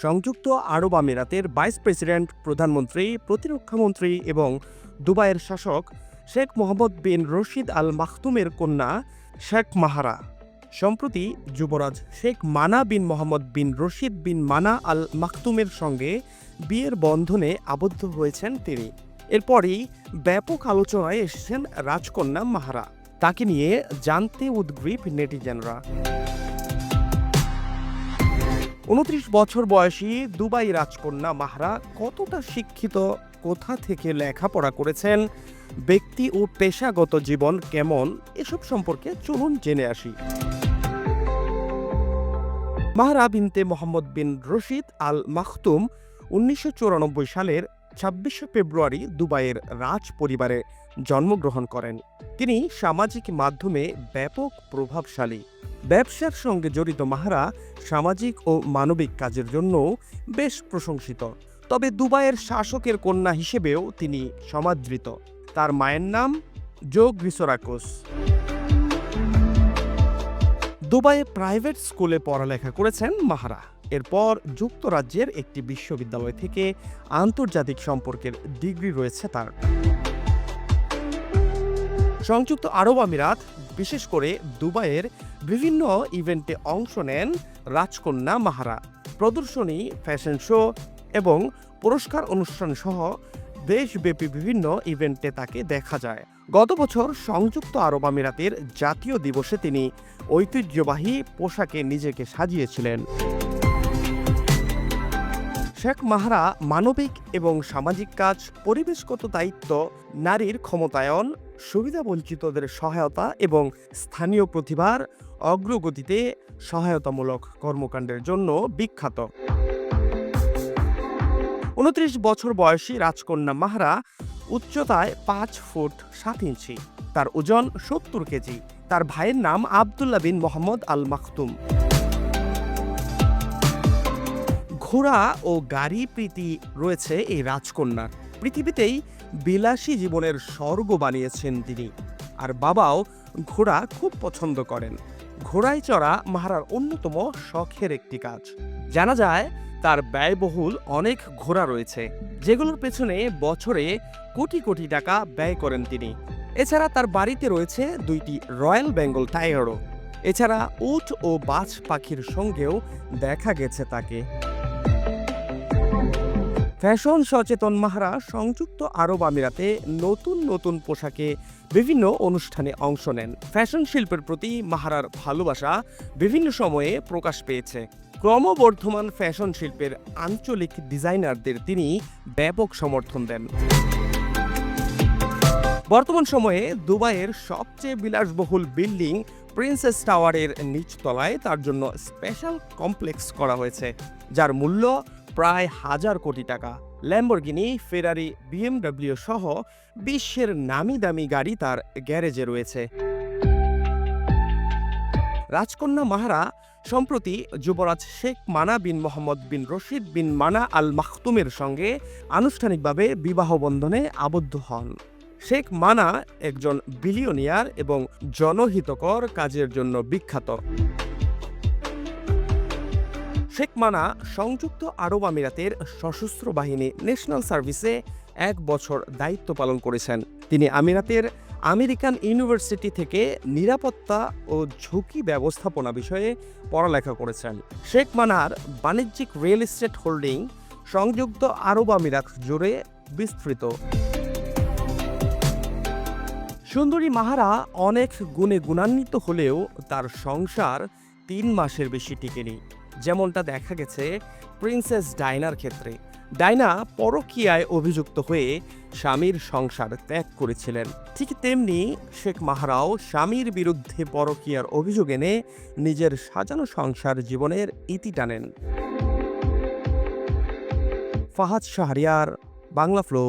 সংযুক্ত আরব আমিরাতের vice president, প্রধানমন্ত্রী, প্রতিরক্ষামন্ত্রী এবং দুবাইয়ের শাসক শেখ মোহাম্মদ বিন রশিদ আল মাখতুমের কন্যা শেখ মাহারা। সম্প্রতি যুবরাজ শেখ মানা বিন মোহাম্মদ বিন রশিদ বিন মানা আল মাখতুমের সঙ্গে বিয়ের বন্ধনে আবদ্ধ হয়েছেন তিনি। এরপরই ব্যাপক আলোচনায় এসেছেন রাজকন্যা মাহারা। তাকে নিয়ে জানতে উদগ্রীব নেটিজেনরা। 29 বছর বয়সী দুবাই রাজকন্যা মাহারা কতটা শিক্ষিত, কোথা থেকে লেখাপড়া করেছেন, ব্যক্তি ও পেশাগত জীবন কেমন, এসব সম্পর্কে চলুন জেনে আসি। মাহারা বিনতে মোহাম্মদ বিন রশিদ আল মাখতুম 1994 সালের 26 ফেব্রুয়ারি দুবাইয়ের রাজ পরিবারে জন্মগ্রহণ করেন। তিনি সামাজিক মাধ্যমে ব্যাপক প্রভাবশালী। ব্যবসার সঙ্গে জড়িত মাহারা সামাজিক ও মানবিক কাজের জন্য বেশ প্রশংসিত। তবে দুবাইয়ের শাসকের কন্যা হিসেবেও তিনি সমাদৃত। তার মায়ের নাম জো গ্রিসোরাকোস। দুবাইয়ে প্রাইভেট স্কুলে পড়ালেখা করেছেন মাহারা। এরপর যুক্তরাজ্যের একটি বিশ্ববিদ্যালয় থেকে আন্তর্জাতিক সম্পর্কের ডিগ্রি রয়েছে তার। সংযুক্ত আরব আমিরাত, বিশেষ করে দুবাইয়ের বিভিন্ন ইভেন্টে অংশ নেন রাজকন্যা মাহারা। প্রদর্শনী, ফ্যাশন শো এবং পুরস্কার অনুষ্ঠান সহ দেশব্যাপী বিভিন্ন ইভেন্টে তাকে দেখা যায়। গত বছর সংযুক্ত আরব আমিরাতের জাতীয় দিবসে তিনি ঐতিহ্যবাহী পোশাকে নিজেকে সাজিয়েছিলেন। শেখ মাহারা মানবিক এবং সামাজিক কাজ, পরিবেশগত দায়িত্ব, নারীর ক্ষমতায়ন, সুবিধাবঞ্চিতদের সহায়তা এবং স্থানীয় প্রতিভার অগ্রগতিতে সহায়তামূলক কর্মকাণ্ডের জন্য বিখ্যাত। 29 বছর বয়সী রাজকন্যা মাহারা উচ্চতায় 5 ফুট 7 ইঞ্চি। তার ওজন 70 কেজি। তার ভাইয়ের নাম আবদুল্লাহ বিন মোহাম্মদ আল মাখতুম। ঘোড়া ও গাড়ি প্রীতি রয়েছে এই রাজকন্যার। পৃথিবীতেই বিলাসী জীবনের স্বর্গ বানিয়েছেন তিনি। আর বাবাও ঘোড়া খুব পছন্দ করেন। ঘোড়ায় চড়া মাহারার অন্যতম শখের একটি কাজ। জানা যায় তার ব্যয়বহুল অনেক ঘোড়া রয়েছে, যেগুলোর পেছনে বছরে কোটি কোটি টাকা ব্যয় করেন তিনি। এছাড়া তার বাড়িতে রয়েছে 2টি রয়্যাল বেঙ্গল টাইগারও। এছাড়া উট ও বাজ পাখির সঙ্গেও দেখা গেছে তাকে। ফ্যাশন সচেতন মাহারা সংযুক্ত আরব আমিরাতে নতুন নতুন পোশাকে বিভিন্ন অনুষ্ঠানে অংশ নেন। ফ্যাশন শিল্পের প্রতি মাহারার ভালোবাসা বিভিন্ন সময়ে প্রকাশ পেয়েছে। ক্রমবর্ধমান ফ্যাশন শিল্পের আঞ্চলিক ডিজাইনারদের তিনি ব্যাপক সমর্থন দেন। বর্তমান সময়ে দুবাইয়ের সবচেয়ে বিলাসবহুল বিল্ডিং প্রিন্সেস টাওয়ারের নিচতলায় তার জন্য স্পেশাল কমপ্লেক্স করা হয়েছে, যার মূল্য প্রায় 1000 কোটি টাকা। ল্যাম্বরগিনি, ফেরারি, BMW সহ বিশ্বের নামি দামি গাড়ি তার গ্যারেজে রয়েছে। রাজকন্যা মাহারা সম্প্রতি যুবরাজ শেখ মানা বিন মোহাম্মদ বিন রশিদ বিন মানা আল মাখতুমের সঙ্গে আনুষ্ঠানিকভাবে বিবাহ বন্ধনে আবদ্ধ হন। শেখ মানা একজন বিলিয়নিয়ার এবং জনহিতকর কাজের জন্য বিখ্যাত। শেখ মানা সংযুক্ত আরব আমিরাতের সশস্ত্র বাহিনী ন্যাশনাল সার্ভিসে 1 বছর দায়িত্ব পালন করেছেন। তিনি আমিরাতের আমেরিকান ইউনিভার্সিটি থেকে নিরাপত্তা ও ঝুঁকি ব্যবস্থাপনা বিষয়ে পড়ালেখা করেছেন। শেখ মানার বাণিজ্যিক রিয়েল এস্টেট হোল্ডিং সংযুক্ত আরব আমিরাত জুড়ে বিস্তৃত। সুন্দরী মাহারা অনেক গুণে গুণান্বিত হলেও তার সংসার 3 মাসের বেশি টিকেনি, যেমনটা দেখা গেছে প্রিন্সেস ডায়নার ক্ষেত্রে। ডায়না পরকীয়ায় অভিযুক্ত হয়ে স্বামীর সংসার ত্যাগ করেছিলেন। ঠিক তেমনি শেখ মাহারাও স্বামীর বিরুদ্ধে পরকীয়ার অভিযোগ এনে নিজের সাজানো সংসার জীবনের ইতি টানেন। ফাহাদ শাহরিয়ার, বাংলা ফ্লো।